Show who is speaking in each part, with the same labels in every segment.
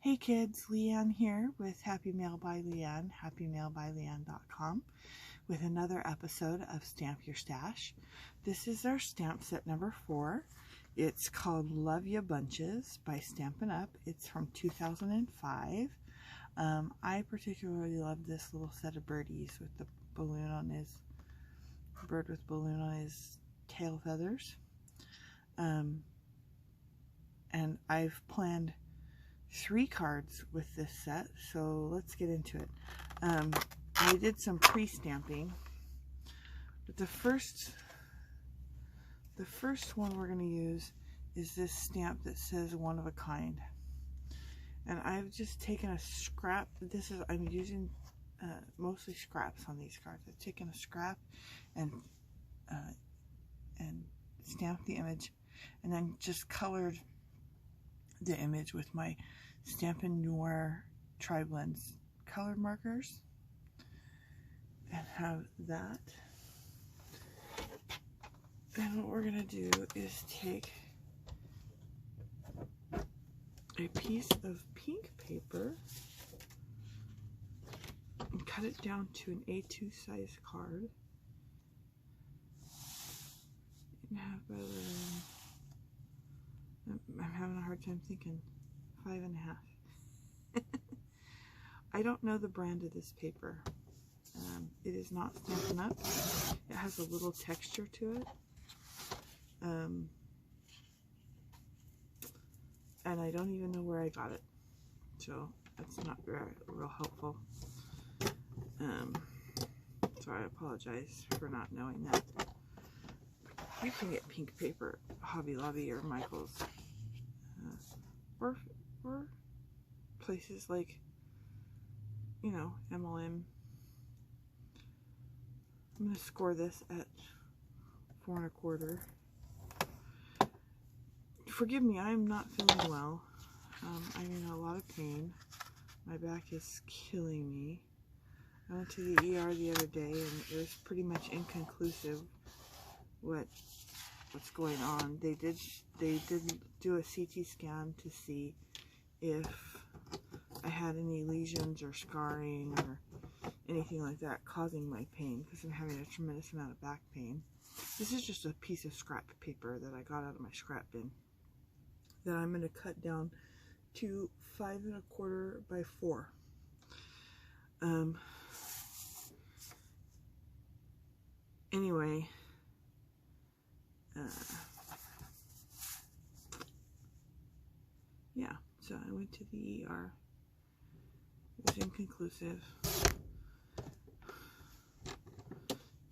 Speaker 1: Hey kids, LeAnne here with Happy Mail by LeAnne, happymailbyleanne.com, with another episode of Stamp Your Stash. This is our stamp set number 4. It's called Love Ya Bunches by Stampin' Up. It's from 2005. I particularly love this little set of birdies with the balloon on his, bird with balloon on his tail feathers. And I've planned 3 cards with this set, so let's get into it. I did some pre-stamping, but the first one we're going to use is this stamp that says one of a kind, and I've just taken a scrap. I'm using mostly scraps on these cards. I've taken a scrap and stamped the image, and then just colored the image with my Stampin' Noir Tri-Blends colored markers, and have that. Then what we're going to do is take a piece of pink paper and cut it down to an A2 size card. And have about I'm having a hard time thinking. 5.5. I don't know the brand of this paper. It is not Stampin' Up. It has a little texture to it. And I don't even know where I got it. So that's not real helpful. So I apologize for not knowing that. You can get pink paper at Hobby Lobby or Michael's. Or places like, you know, MLM. I'm going to score this at 4 1/4. Forgive me, I am not feeling well. I'm in a lot of pain. My back is killing me. I went to the ER the other day and it was pretty much inconclusive what's going on. They did do a CT scan to see if I had any lesions or scarring or anything like that causing my pain, because I'm having a tremendous amount of back pain. This is just a piece of scrap paper that I got out of my scrap bin that I'm going to cut down to 5 1/4 by 4. Anyway, yeah, so I went to the ER. It was inconclusive.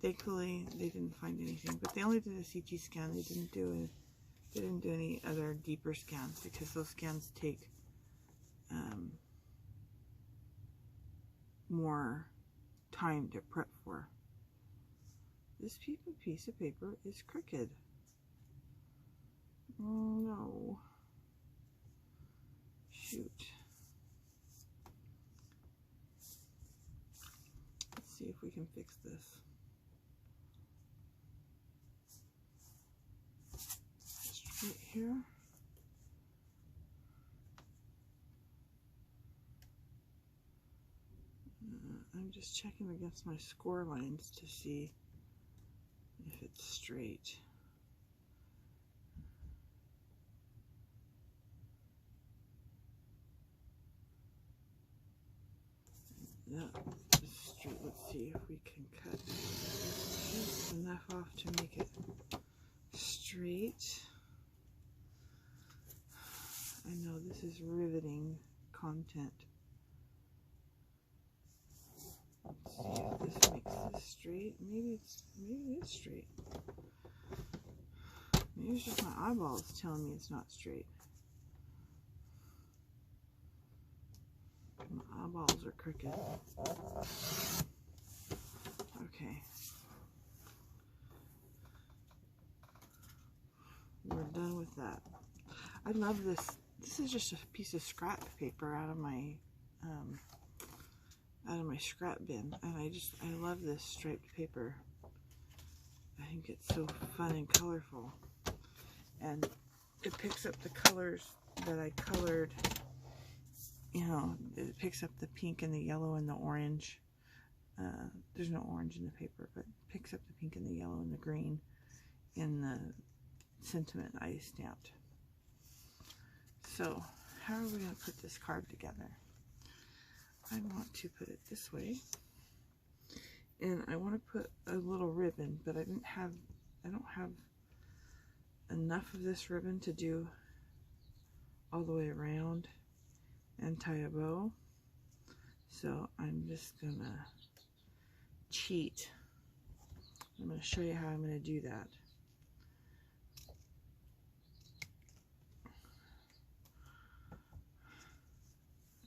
Speaker 1: Thankfully, they didn't find anything, but they only did a CT scan. They didn't do any other deeper scans, because those scans take more time to prep for. This piece of paper is crooked. Oh no. Shoot. Let's see if we can fix this. Straight here. I'm just checking against my score lines to see if it's straight. Yeah, it's straight. Let's see if we can cut just enough off to make it straight. I know this is riveting content. Let's see if this makes this straight. Maybe it is straight. Maybe it's just my eyeballs telling me it's not straight. My eyeballs are crooked. Okay. We're done with that. I love this. This is just a piece of scrap paper out of my scrap bin, and I love this striped paper. I think it's so fun and colorful, and it picks up the colors that I colored you know, it picks up the pink and the yellow and the orange. There's no orange in the paper, but it picks up the pink and the yellow and the green in the sentiment I stamped. So how are we going to put this card together? I want to put it this way, and I want to put a little ribbon, but I don't have enough of this ribbon to do all the way around and tie a bow. So I'm just gonna cheat. I'm going to show you how I'm going to do that.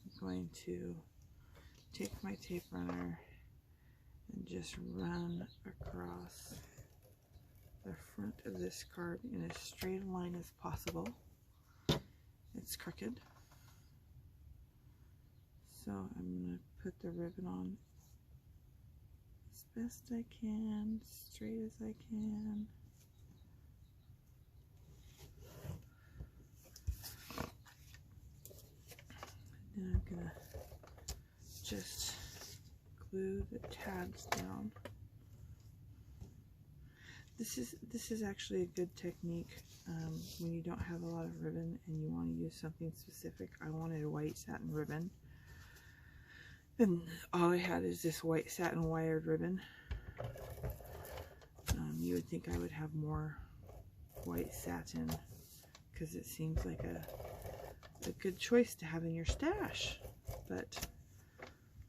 Speaker 1: I'm going to take my tape runner and just run across the front of this card in as straight a line as possible. It's crooked, so I'm going to put the ribbon on as best I can, straight as I can. And then I'm going to just glue the tabs down. This is actually a good technique when you don't have a lot of ribbon and you want to use something specific. I wanted a white satin ribbon, and all I had is this white satin wired ribbon. You would think I would have more white satin because it seems like a good choice to have in your stash, but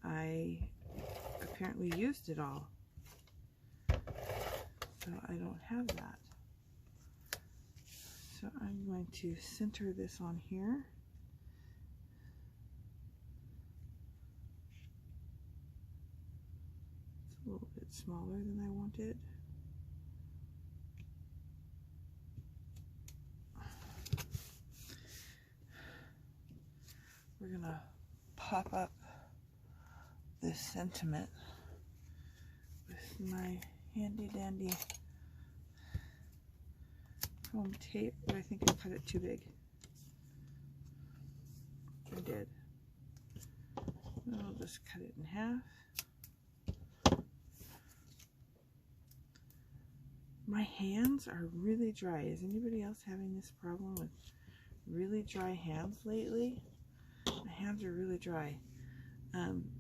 Speaker 1: I apparently used it all, so I don't have that. So I'm going to center this on here. It's a little bit smaller than I wanted. We're gonna pop up this sentiment with my handy dandy foam tape, but I think I cut it too big. I did. I'll just cut it in half. My hands are really dry. Is anybody else having this problem with really dry hands lately? My hands are really dry.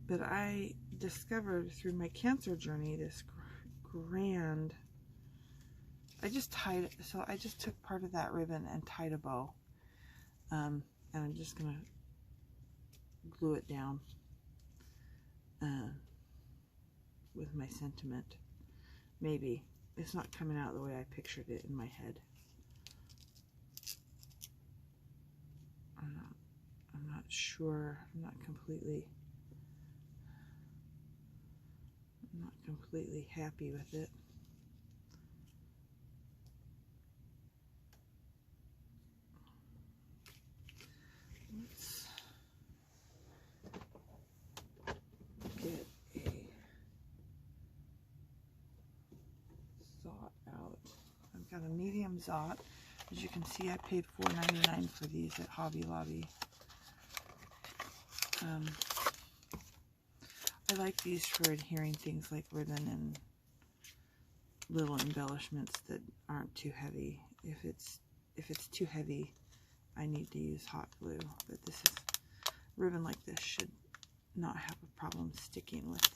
Speaker 1: But I discovered through my cancer journey this grand, I just took part of that ribbon and tied a bow, and I'm just gonna glue it down with my sentiment. Maybe it's not coming out the way I pictured it in my head. I'm not sure. I'm not completely happy with it. Let's get a Zot out. I've got a medium Zot. As you can see, I paid $4.99 for these at Hobby Lobby. I like these for adhering things like ribbon and little embellishments that aren't too heavy. If it's too heavy, I need to use hot glue. But this is ribbon like this should not have a problem sticking with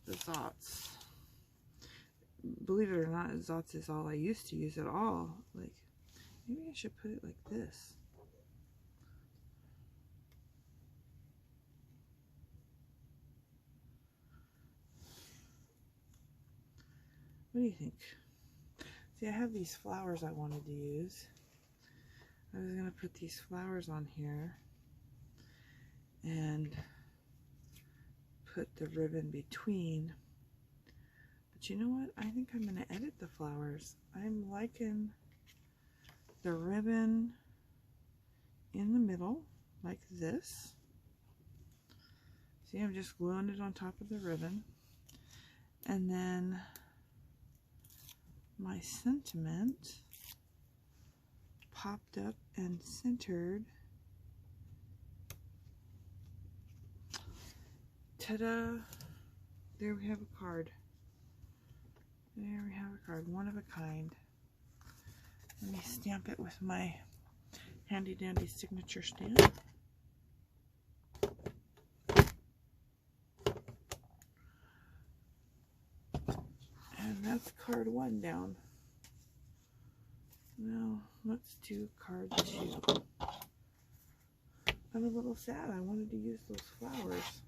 Speaker 1: the Zots. Believe it or not, Zots is all I used to use at all. Like, maybe I should put it like this. What do you think? See, I have these flowers I wanted to use. I was going to put these flowers on here and put the ribbon between. But you know what? I think I'm going to edit the flowers. I'm liking the ribbon in the middle, like this. See, I'm just gluing it on top of the ribbon. And then my sentiment popped up and centered Ta-da! There we have a card. There we have a card, one of a kind. Let me stamp it with my handy dandy signature stamp. And that's card 1 down. Now let's do card 2. I'm a little sad. I wanted to use those flowers.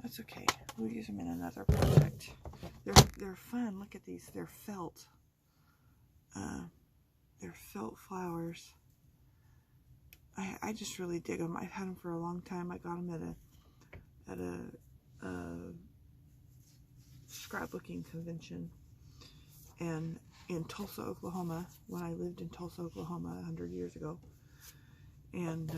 Speaker 1: That's okay. We'll use them in another project. They're fun. Look at these. They're felt. They're felt flowers. I just really dig them. I've had them for a long time. I got them at a scrapbooking convention, and in Tulsa, Oklahoma, when I lived in Tulsa, Oklahoma 100 years ago. And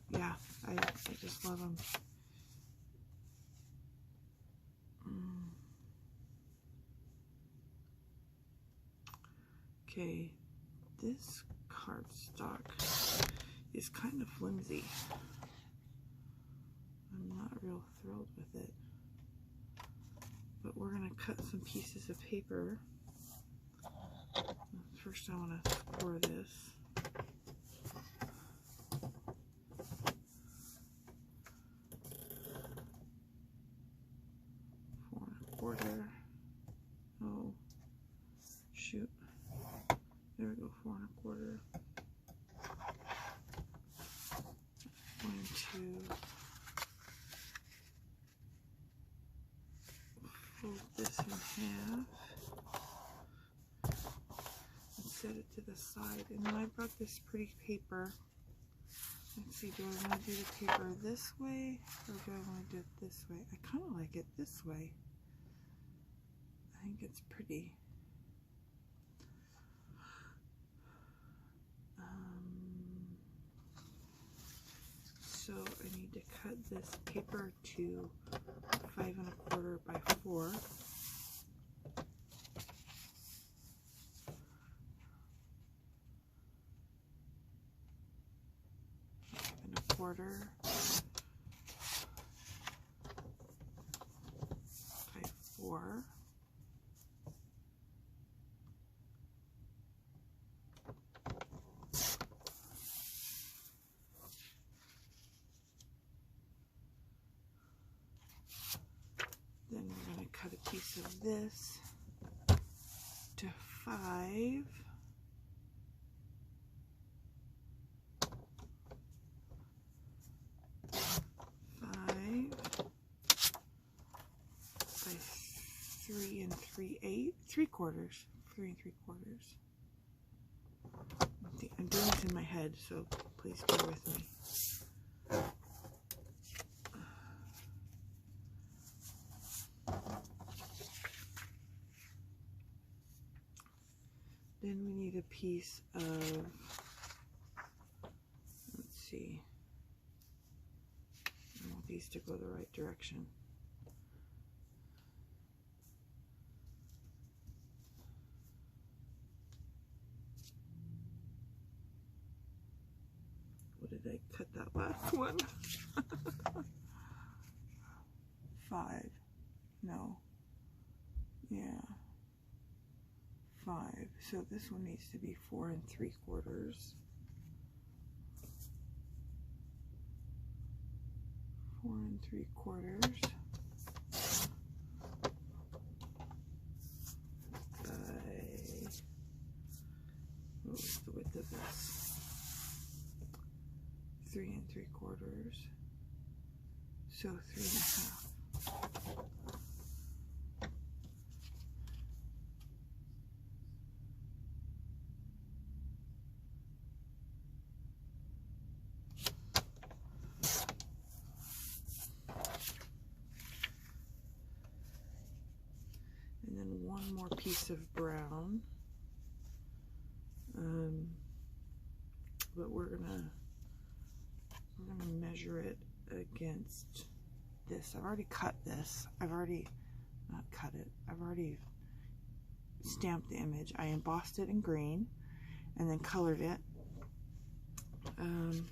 Speaker 1: yeah, I just love them. Okay, this cardstock is kind of flimsy. I'm not real thrilled with it. But we're going to cut some pieces of paper. First I want to score this. Four and a quarter. Oh, shoot. There we go, 4 1/4. Going to fold this in half and set it to the side. And then I brought this pretty paper. Let's see, do I want to do the paper this way or do I want to do it this way? I kind of like it this way. I think it's pretty. So I need to cut this paper to 5 1/4 by 4. 5 1/4 by 4. Then we're going to cut a piece of this to 5. By 3 3/8, 3/4, 3 3/4. I'm doing this in my head, so please bear with me. Then we need a piece of, let's see, I want these to go the right direction. What did I cut that last one? 5. No. Yeah. 5. So this one needs to be 4 3/4. 4 3/4. What was the width of this? 3 3/4. So 3 1/2. And then one more piece of brown. But we're gonna measure it against this. I've already cut this. I've already stamped the image. I embossed it in green and then colored it And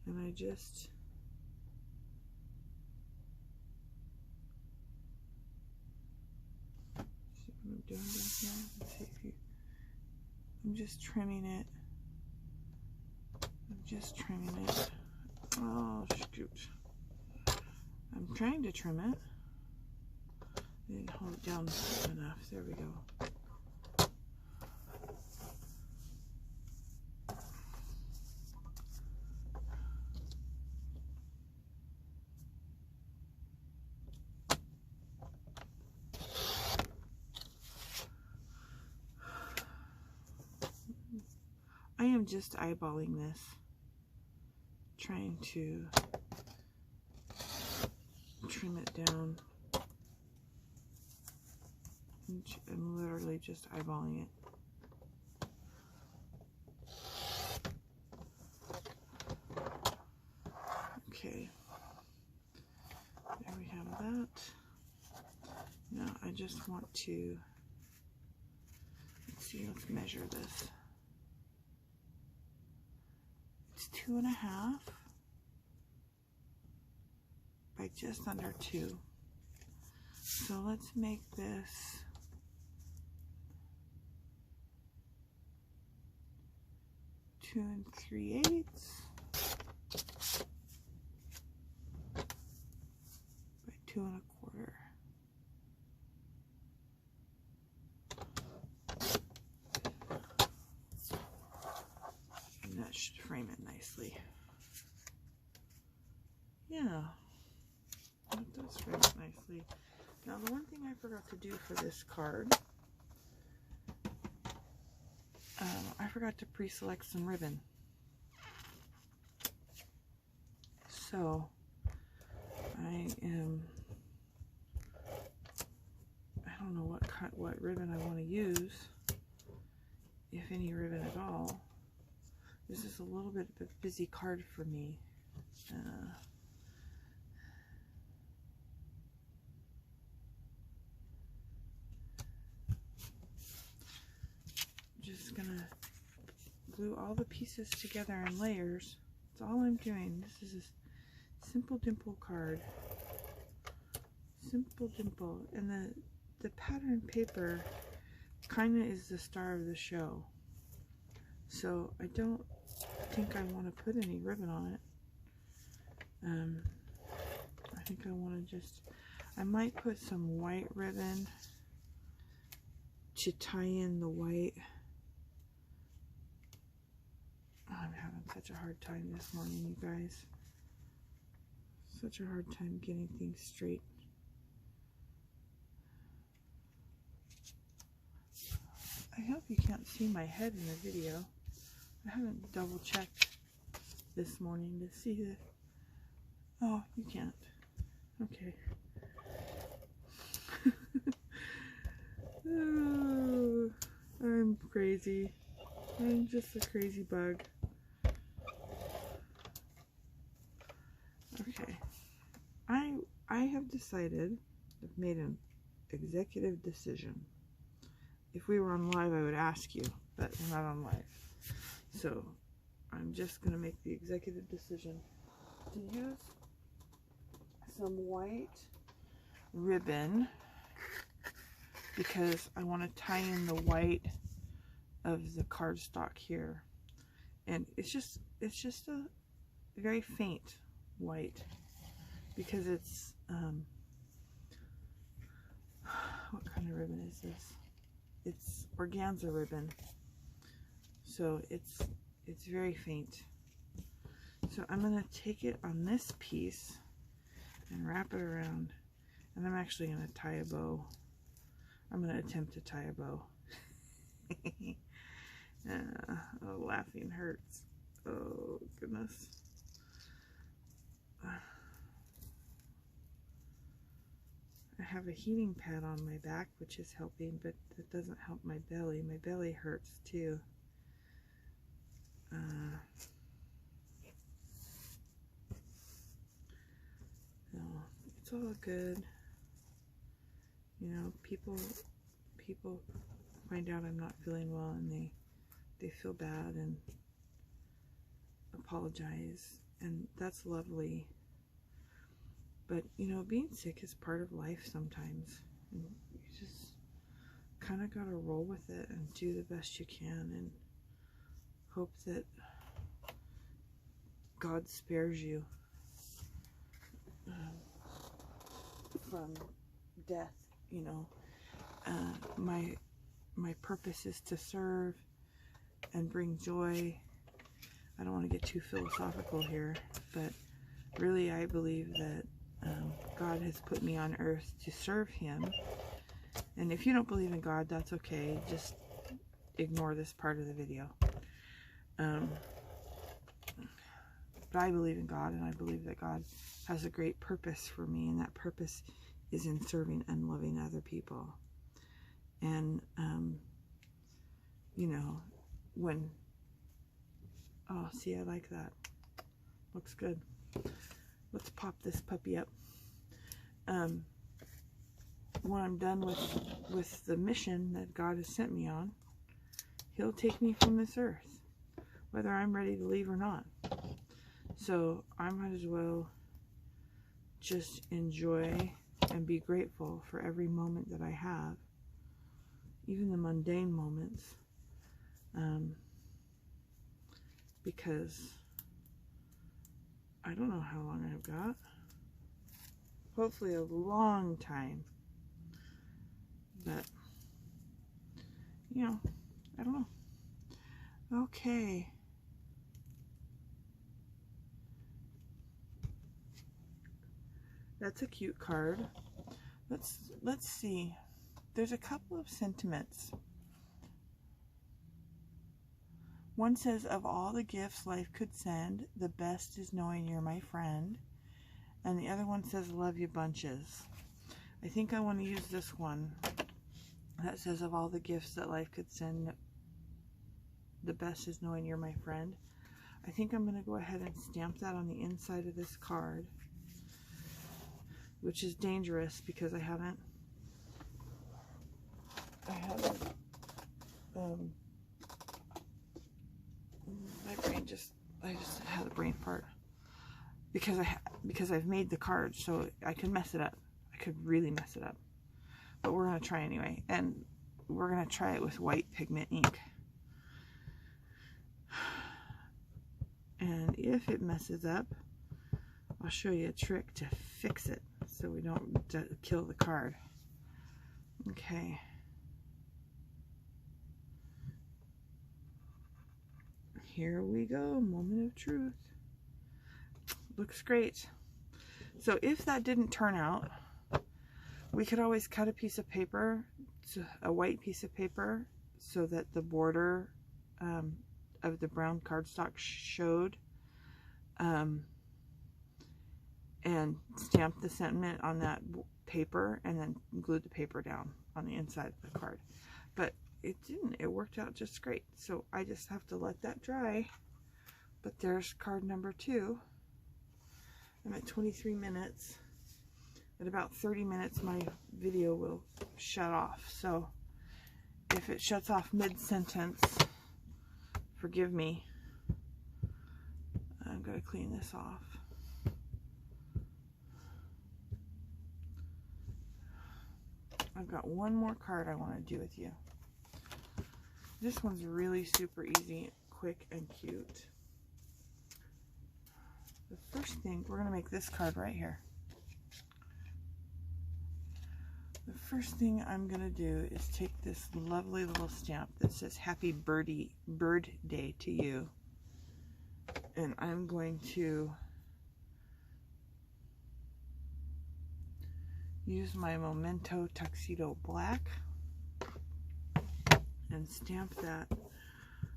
Speaker 1: I just see what I'm doing down here. Let's see if you. I'm just trimming it. I'm just trimming it. Oh shoot! I'm trying to trim it. I didn't hold it down enough. There we go. I am just eyeballing this, trying to trim it down. I'm literally just eyeballing it. Okay, there we have that. Now I just want to, let's see, let's measure this. It's 2.5 by just under 2. So let's make this 2 3/8 by 2 1/4. And that should frame it nicely. Yeah, that does frame it nicely. Now the one thing I forgot to do for this card, I forgot to pre-select some ribbon. So I don't know what ribbon I want to use, if any ribbon at all. This is a little bit of a busy card for me. Just gonna glue all the pieces together in layers. That's all I'm doing. This is a simple dimple card. Simple dimple. And the pattern paper kind of is the star of the show. So I don't think I want to put any ribbon on it. I think I want to just, I might put some white ribbon to tie in the white. Oh, I'm having such a hard time this morning, you guys. Such a hard time getting things straight. I hope you can't see my head in the video. I haven't double checked this morning to see the... Oh, you can't. Okay. Oh, I'm crazy. I'm just a crazy bug. Okay. I have decided, I've made an executive decision. If we were on live, I would ask you, but we're not on live. So I'm just going to make the executive decision to use some white ribbon because I want to tie in the white of the cardstock here. And it's just a very faint white because it's what kind of ribbon is this? It's organza ribbon, so it's very faint. So I'm gonna take it on this piece and wrap it around, and I'm actually gonna tie a bow. I'm gonna attempt to tie a bow. Oh, laughing hurts. Oh goodness. I have a heating pad on my back, which is helping, but that doesn't help my belly. My belly hurts too. No, it's all good. You know, people find out I'm not feeling well and they they feel bad and apologize, and that's lovely. But you know, being sick is part of life sometimes, and you just kind of gotta roll with it and do the best you can and hope that God spares you from death. You know, my purpose is to serve and bring joy. I don't want to get too philosophical here, but really I believe that God has put me on earth to serve Him. And if you don't believe in God, that's okay. Just ignore this part of the video. But I believe in God, and I believe that God has a great purpose for me, and that purpose is in serving and loving other people. And, you know, when... Oh, see, I like that. Looks good. Let's pop this puppy up. When I'm done with the mission that God has sent me on, He'll take me from this earth, whether I'm ready to leave or not. So I might as well just enjoy and be grateful for every moment that I have, even the mundane moments, because I don't know how long I've got. Hopefully a long time. But, you know, I don't know. Okay. That's a cute card. Let's see. There's a couple of sentiments. One says, of all the gifts life could send, the best is knowing you're my friend. And the other one says, love you bunches. I think I want to use this one. That says, of all the gifts that life could send, the best is knowing you're my friend. I think I'm going to go ahead and stamp that on the inside of this card, which is dangerous because I haven't I just had a brain fart because I've made the card, so I could mess it up. I could really mess it up, but we're gonna try anyway, and we're gonna try it with white pigment ink. And if it messes up, I'll show you a trick to fix it so we don't kill the card. Okay. Here we go, moment of truth. Looks great. So if that didn't turn out, we could always cut a piece of paper, a white piece of paper, so that the border of the brown cardstock showed, and stamp the sentiment on that paper, and then glue the paper down on the inside of the card. But it didn't. It worked out just great. So I just have to let that dry. But there's card number 2. I'm at 23 minutes. At about 30 minutes, my video will shut off. So if it shuts off mid-sentence, forgive me. I'm going to clean this off. I've got one more card I want to do with you. This one's really super easy, quick, and cute. The first thing, we're going to make this card right here. The first thing I'm going to do is take this lovely little stamp that says Happy Bird Day to you. And I'm going to use my Memento Tuxedo Black and stamp that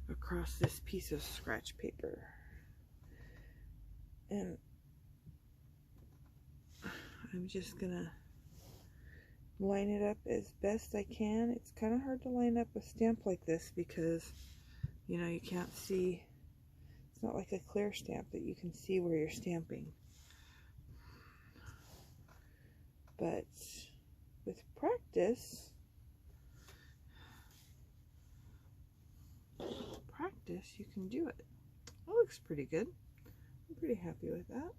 Speaker 1: across this piece of scratch paper. And I'm just gonna line it up as best I can. It's kind of hard to line up a stamp like this because, you know, you can't see. It's not like a clear stamp that you can see where you're stamping. But with practice, practice, you can do it. It looks pretty good. I'm pretty happy with that.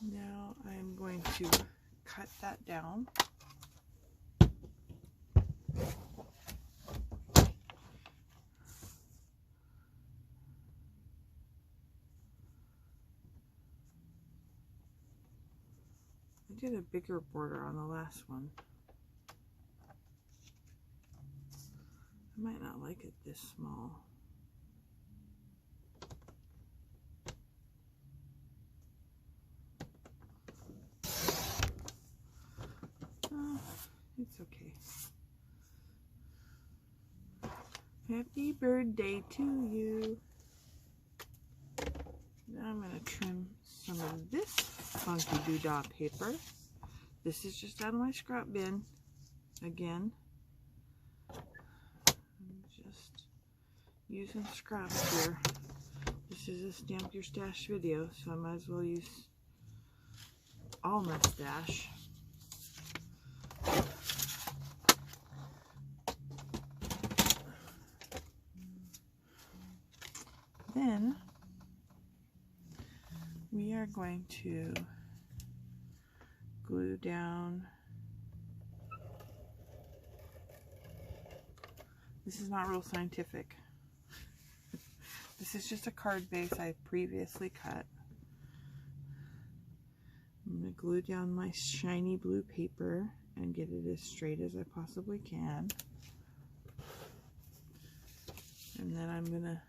Speaker 1: Now I'm going to cut that down. I did a bigger border on the last one. I might not like it this small. It's okay. Happy birthday to you. Now I'm going to trim some of this funky doodah paper. This is just out of my scrap bin. Again, I'm just using scraps here. This is a Stamp Your Stash video, so I might as well use all my stash. Then we are going to glue down. This is not real scientific. This is just a card base I previously cut. I'm going to glue down my shiny blue paper and get it as straight as I possibly can. And then I'm going to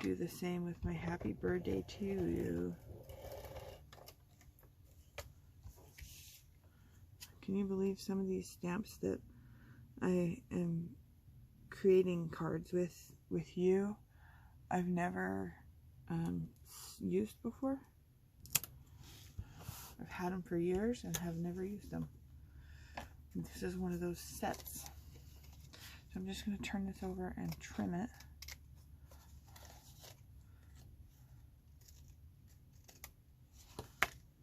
Speaker 1: do the same with my happy birthday to you. Can you believe some of these stamps that I am creating cards with you I've never used before? I've had them for years and have never used them. And this is one of those sets. So I'm just going to turn this over and trim it.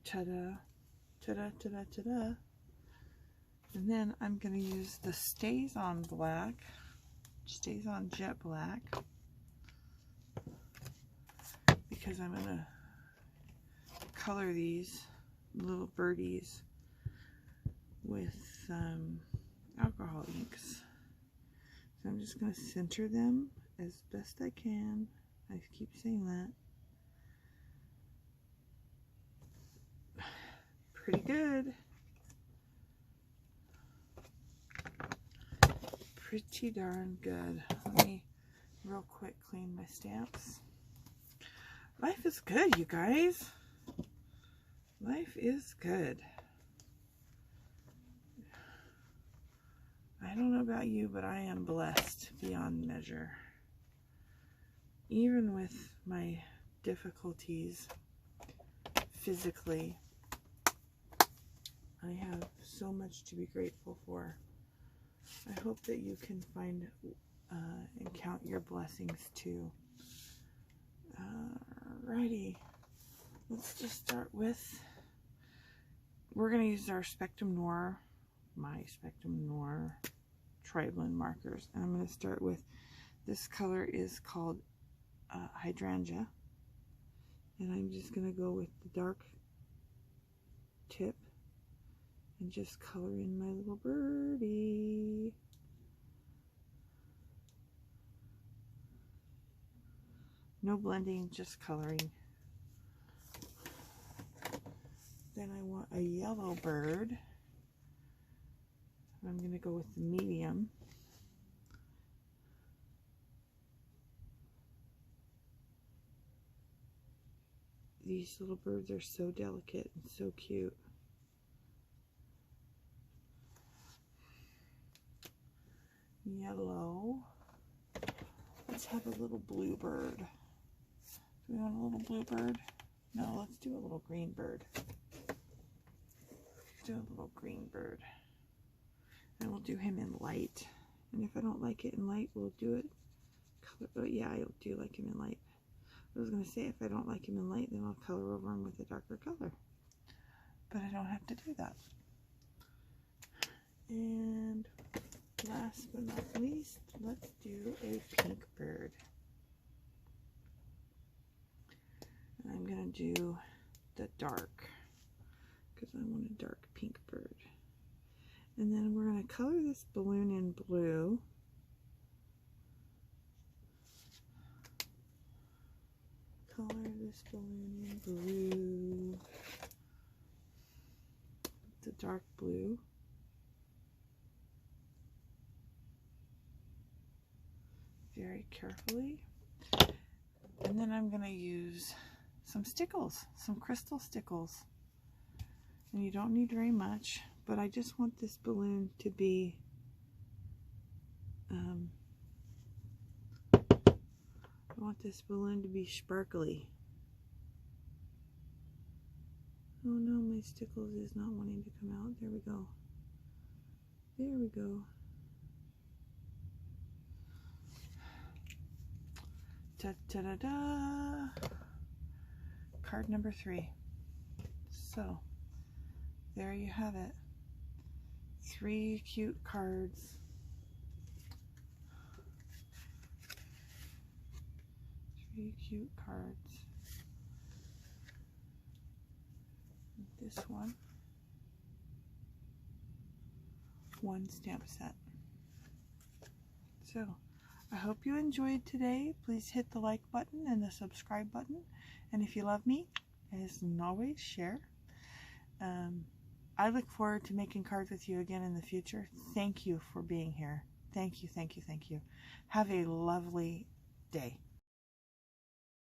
Speaker 1: Ta-da, ta-da, ta-da, ta-da. And then I'm going to use the Staz On black, Staz On jet black, because I'm going to color these little birdies with alcohol inks. So I'm just going to center them as best I can. I keep saying that. Pretty good. Pretty darn good. Let me real quick clean my stamps. Life is good, you guys. Life is good. I don't know about you, but I am blessed beyond measure. Even with my difficulties physically, I have so much to be grateful for. I hope that you can find and count your blessings too. Alrighty, let's just start with, we're going to use our Spectrum Noir, my Spectrum Noir tri-blend markers. And I'm going to start with, this color is called Hydrangea. And I'm just going to go with the dark tip and just color in my little birdie. No blending, just coloring. Then I want a yellow bird. I'm going to go with the medium. These little birds are so delicate and so cute. Yellow. Let's have a little blue bird. Do we want a little blue bird? No, let's do a little green bird. Let's do a little green bird. And we'll do him in light. And if I don't like it in light, we'll do it color. Oh yeah, I do like him in light. I was going to say if I don't like him in light, then I'll color over him with a darker color. But I don't have to do that. And last but not least, let's do a pink bird. And I'm going to do the dark because I want a dark pink bird. And then we're going to color this balloon in blue. Color this balloon in blue. The dark blue. Very carefully. And then I'm going to use some stickles, some crystal stickles. And you don't need very much, but I just want this balloon to be sparkly. Oh no, my stickles is not wanting to come out. There we go. There we go. Ta-da-da-da! Card number 3. So, there you have it. 3 cute cards. 3 cute cards. This one. 1 stamp set. So, I hope you enjoyed today. Please hit the like button and the subscribe button. And if you love me, as always, share. I look forward to making cards with you again in the future. Thank you for being here. Thank you, thank you, thank you. Have a lovely day.